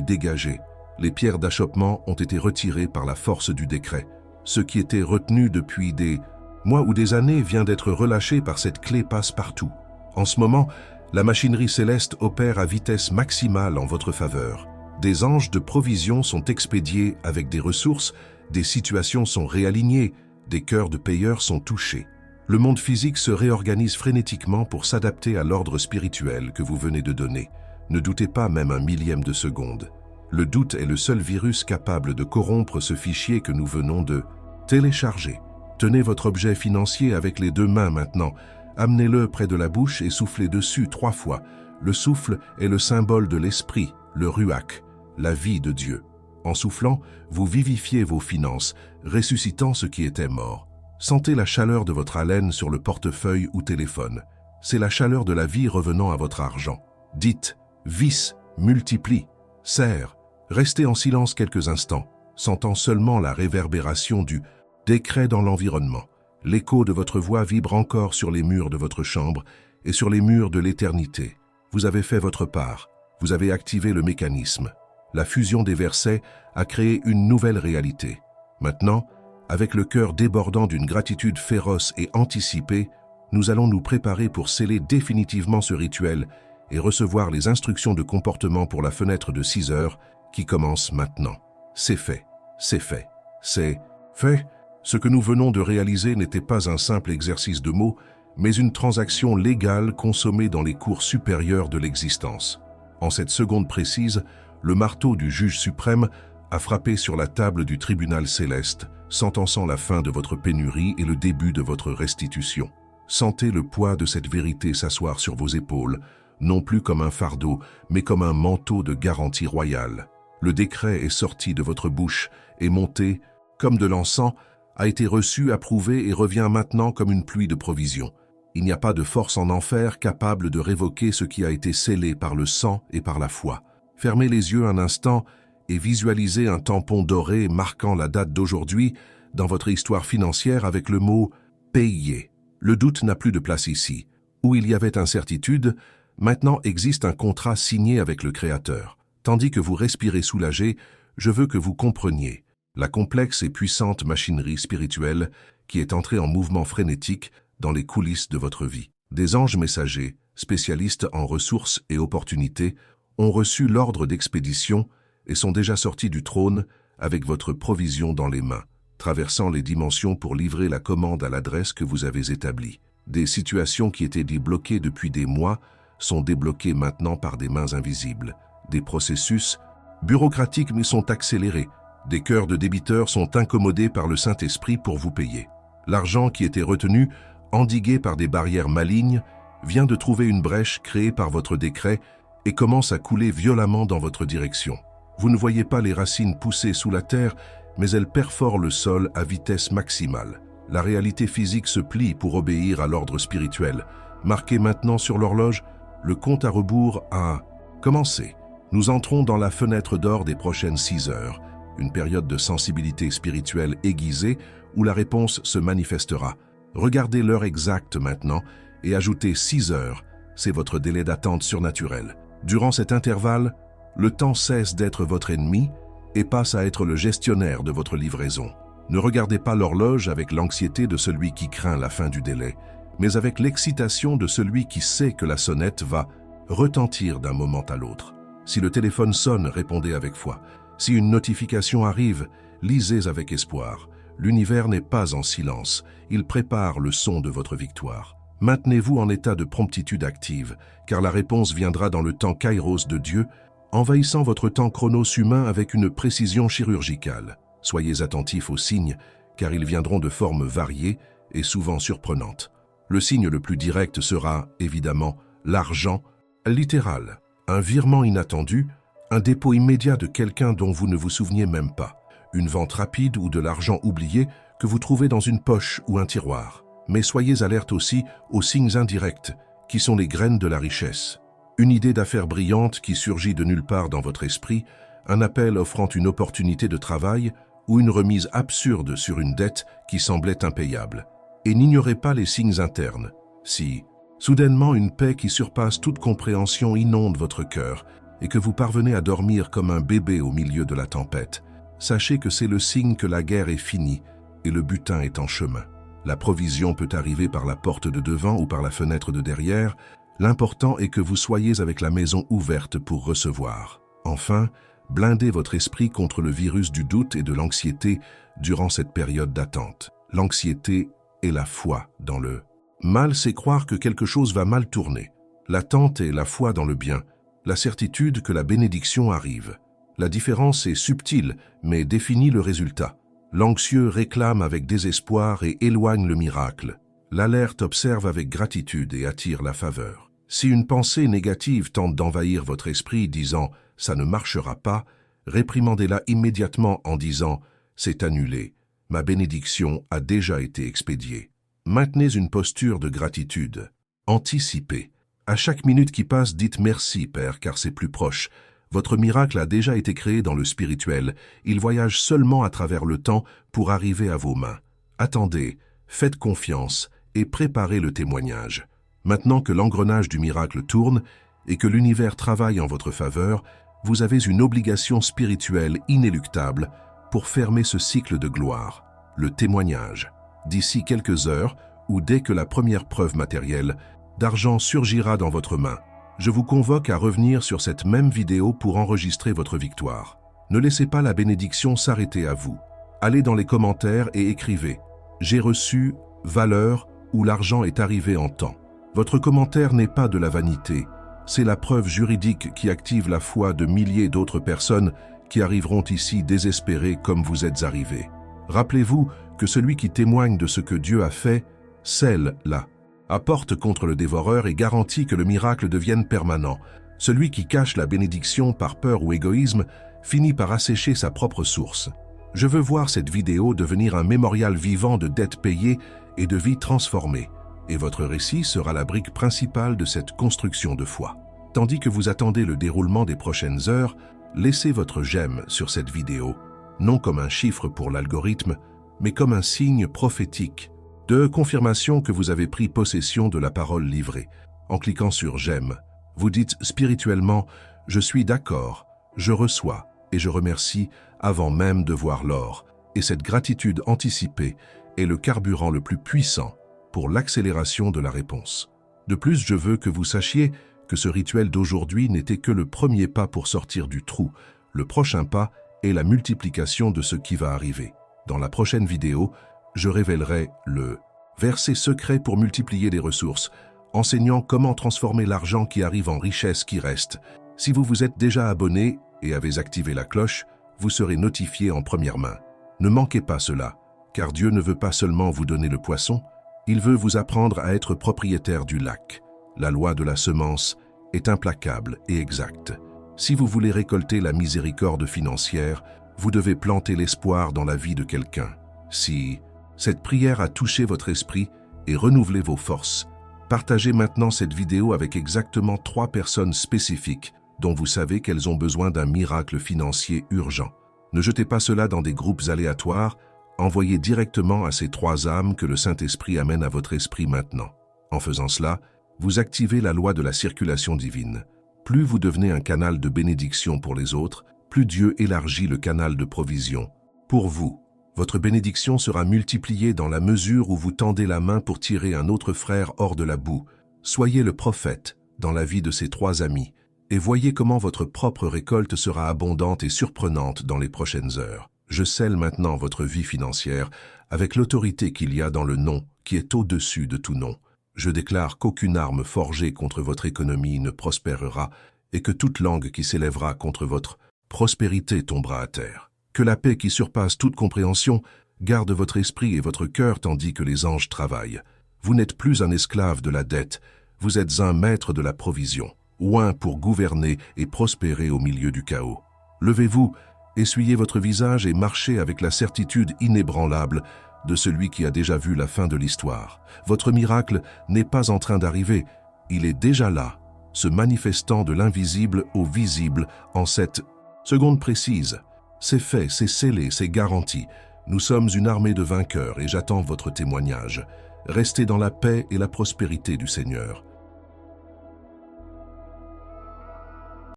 dégagé. Les pierres d'achoppement ont été retirées par la force du décret. Ce qui était retenu depuis des mois ou des années vient d'être relâché par cette clé passe-partout. En ce moment, la machinerie céleste opère à vitesse maximale en votre faveur. Des anges de provision sont expédiés avec des ressources, des situations sont réalignées, des cœurs de payeurs sont touchés. Le monde physique se réorganise frénétiquement pour s'adapter à l'ordre spirituel que vous venez de donner. Ne doutez pas même un millième de seconde. Le doute est le seul virus capable de corrompre ce fichier que nous venons de télécharger. Tenez votre objet financier avec les 2 mains maintenant. Amenez-le près de la bouche et soufflez dessus 3 fois. Le souffle est le symbole de l'esprit, le ruach, la vie de Dieu. En soufflant, vous vivifiez vos finances, ressuscitant ce qui était mort. Sentez la chaleur de votre haleine sur le portefeuille ou téléphone. C'est la chaleur de la vie revenant à votre argent. Dites, vis, multiplie, serre. Restez en silence quelques instants, sentant seulement la réverbération du décret dans l'environnement. L'écho de votre voix vibre encore sur les murs de votre chambre et sur les murs de l'éternité. Vous avez fait votre part. Vous avez activé le mécanisme. La fusion des versets a créé une nouvelle réalité. Maintenant, avec le cœur débordant d'une gratitude féroce et anticipée, nous allons nous préparer pour sceller définitivement ce rituel et recevoir les instructions de comportement pour la fenêtre de 6 heures qui commence maintenant. C'est fait, c'est fait, c'est fait. Ce que nous venons de réaliser n'était pas un simple exercice de mots, mais une transaction légale consommée dans les cours supérieurs de l'existence. En cette seconde précise, le marteau du juge suprême a frappé sur la table du tribunal céleste, sentençant la fin de votre pénurie et le début de votre restitution. Sentez le poids de cette vérité s'asseoir sur vos épaules, non plus comme un fardeau, mais comme un manteau de garantie royale. Le décret est sorti de votre bouche et monté, comme de l'encens, a été reçu, approuvé et revient maintenant comme une pluie de provisions. Il n'y a pas de force en enfer capable de révoquer ce qui a été scellé par le sang et par la foi. Fermez les yeux un instant et visualisez un tampon doré marquant la date d'aujourd'hui dans votre histoire financière avec le mot « payé ». Le doute n'a plus de place ici. Où il y avait incertitude, maintenant existe un contrat signé avec le Créateur. Tandis que vous respirez soulagé, je veux que vous compreniez la complexe et puissante machinerie spirituelle qui est entrée en mouvement frénétique dans les coulisses de votre vie. Des anges messagers, spécialistes en ressources et opportunités, ont reçu l'ordre d'expédition et sont déjà sortis du trône avec votre provision dans les mains, traversant les dimensions pour livrer la commande à l'adresse que vous avez établie. Des situations qui étaient bloquées depuis des mois sont débloquées maintenant par des mains invisibles. Des processus bureaucratiques mais sont accélérés. Des cœurs de débiteurs sont incommodés par le Saint-Esprit pour vous payer. L'argent qui était retenu, endigué par des barrières malignes, vient de trouver une brèche créée par votre décret et commence à couler violemment dans votre direction. Vous ne voyez pas les racines pousser sous la terre, mais elles perforent le sol à vitesse maximale. La réalité physique se plie pour obéir à l'ordre spirituel. Marqué maintenant sur l'horloge, le compte à rebours a commencé. Nous entrons dans la fenêtre d'or des prochaines 6 heures, une période de sensibilité spirituelle aiguisée où la réponse se manifestera. Regardez l'heure exacte maintenant et ajoutez 6 heures, c'est votre délai d'attente surnaturel. Durant cet intervalle, le temps cesse d'être votre ennemi et passe à être le gestionnaire de votre livraison. Ne regardez pas l'horloge avec l'anxiété de celui qui craint la fin du délai, mais avec l'excitation de celui qui sait que la sonnette va retentir d'un moment à l'autre. Si le téléphone sonne, répondez avec foi. Si une notification arrive, lisez avec espoir. L'univers n'est pas en silence, il prépare le son de votre victoire. Maintenez-vous en état de promptitude active, car la réponse viendra dans le temps kairos de Dieu, envahissant votre temps chronos humain avec une précision chirurgicale. Soyez attentifs aux signes, car ils viendront de formes variées et souvent surprenantes. Le signe le plus direct sera, évidemment, l'argent littéral, un virement inattendu, un dépôt immédiat de quelqu'un dont vous ne vous souveniez même pas, une vente rapide ou de l'argent oublié que vous trouvez dans une poche ou un tiroir. Mais soyez alerte aussi aux signes indirects, qui sont les graines de la richesse. Une idée d'affaires brillante qui surgit de nulle part dans votre esprit, un appel offrant une opportunité de travail ou une remise absurde sur une dette qui semblait impayable. Et n'ignorez pas les signes internes. Si Soudainement, une paix qui surpasse toute compréhension inonde votre cœur et que vous parvenez à dormir comme un bébé au milieu de la tempête. Sachez que c'est le signe que la guerre est finie et le butin est en chemin. La provision peut arriver par la porte de devant ou par la fenêtre de derrière. L'important est que vous soyez avec la maison ouverte pour recevoir. Enfin, blindez votre esprit contre le virus du doute et de l'anxiété durant cette période d'attente. L'anxiété et la foi dans le mal, c'est croire que quelque chose va mal tourner. L'attente est la foi dans le bien, la certitude que la bénédiction arrive. La différence est subtile, mais définit le résultat. L'anxieux réclame avec désespoir et éloigne le miracle. L'alerte observe avec gratitude et attire la faveur. Si une pensée négative tente d'envahir votre esprit disant « ça ne marchera pas », réprimandez-la immédiatement en disant « c'est annulé, ma bénédiction a déjà été expédiée ». Maintenez une posture de gratitude. Anticipez. À chaque minute qui passe, dites « merci, Père, car c'est plus proche ». Votre miracle a déjà été créé dans le spirituel. Il voyage seulement à travers le temps pour arriver à vos mains. Attendez, faites confiance et préparez le témoignage. Maintenant que l'engrenage du miracle tourne et que l'univers travaille en votre faveur, vous avez une obligation spirituelle inéluctable pour fermer ce cycle de gloire, le témoignage. D'ici quelques heures, ou dès que la première preuve matérielle d'argent surgira dans votre main, je vous convoque à revenir sur cette même vidéo pour enregistrer votre victoire. Ne laissez pas la bénédiction s'arrêter à vous. Allez dans les commentaires et écrivez « J'ai reçu, valeur » ou « L'argent est arrivé en temps ». Votre commentaire n'est pas de la vanité, c'est la preuve juridique qui active la foi de milliers d'autres personnes qui arriveront ici désespérées comme vous êtes arrivés. Rappelez-vous que celui qui témoigne de ce que Dieu a fait, scelle là, apporte contre le dévoreur et garantit que le miracle devienne permanent. Celui qui cache la bénédiction par peur ou égoïsme finit par assécher sa propre source. Je veux voir cette vidéo devenir un mémorial vivant de dettes payées et de vies transformées. Et votre récit sera la brique principale de cette construction de foi. Tandis que vous attendez le déroulement des prochaines heures, laissez votre j'aime sur cette vidéo, non comme un chiffre pour l'algorithme, mais comme un signe prophétique de confirmation que vous avez pris possession de la parole livrée. En cliquant sur j'aime, vous dites spirituellement « Je suis d'accord, je reçois et je remercie avant même de voir l'or ». Et cette gratitude anticipée est le carburant le plus puissant pour l'accélération de la réponse. De plus, je veux que vous sachiez que ce rituel d'aujourd'hui n'était que le premier pas pour sortir du trou. Le prochain pas est la multiplication de ce qui va arriver. Dans la prochaine vidéo, je révélerai le verset secret pour multiplier les ressources, enseignant comment transformer l'argent qui arrive en richesse qui reste. Si vous vous êtes déjà abonné et avez activé la cloche, vous serez notifié en première main. Ne manquez pas cela, car Dieu ne veut pas seulement vous donner le poisson, il veut vous apprendre à être propriétaire du lac. La loi de la semence est implacable et exacte. Si vous voulez récolter la miséricorde financière, vous devez planter l'espoir dans la vie de quelqu'un. Si cette prière a touché votre esprit et renouvelé vos forces, partagez maintenant cette vidéo avec exactement 3 personnes spécifiques dont vous savez qu'elles ont besoin d'un miracle financier urgent. Ne jetez pas cela dans des groupes aléatoires, envoyez directement à ces 3 âmes que le Saint-Esprit amène à votre esprit maintenant. En faisant cela, vous activez la loi de la circulation divine. Plus vous devenez un canal de bénédiction pour les autres, plus Dieu élargit le canal de provision. Pour vous, votre bénédiction sera multipliée dans la mesure où vous tendez la main pour tirer un autre frère hors de la boue. Soyez le prophète dans la vie de ces 3 amis et voyez comment votre propre récolte sera abondante et surprenante dans les prochaines heures. Je scelle maintenant votre vie financière avec l'autorité qu'il y a dans le nom qui est au-dessus de tout nom. Je déclare qu'aucune arme forgée contre votre économie ne prospérera et que toute langue qui s'élèvera contre votre prospérité tombera à terre. Que la paix qui surpasse toute compréhension garde votre esprit et votre cœur tandis que les anges travaillent. Vous n'êtes plus un esclave de la dette, vous êtes un maître de la provision, oint pour gouverner et prospérer au milieu du chaos. Levez-vous, essuyez votre visage et marchez avec la certitude inébranlable de celui qui a déjà vu la fin de l'histoire. Votre miracle n'est pas en train d'arriver, il est déjà là, se manifestant de l'invisible au visible en cette seconde précise. C'est fait, c'est scellé, c'est garanti. Nous sommes une armée de vainqueurs et j'attends votre témoignage. Restez dans la paix et la prospérité du Seigneur.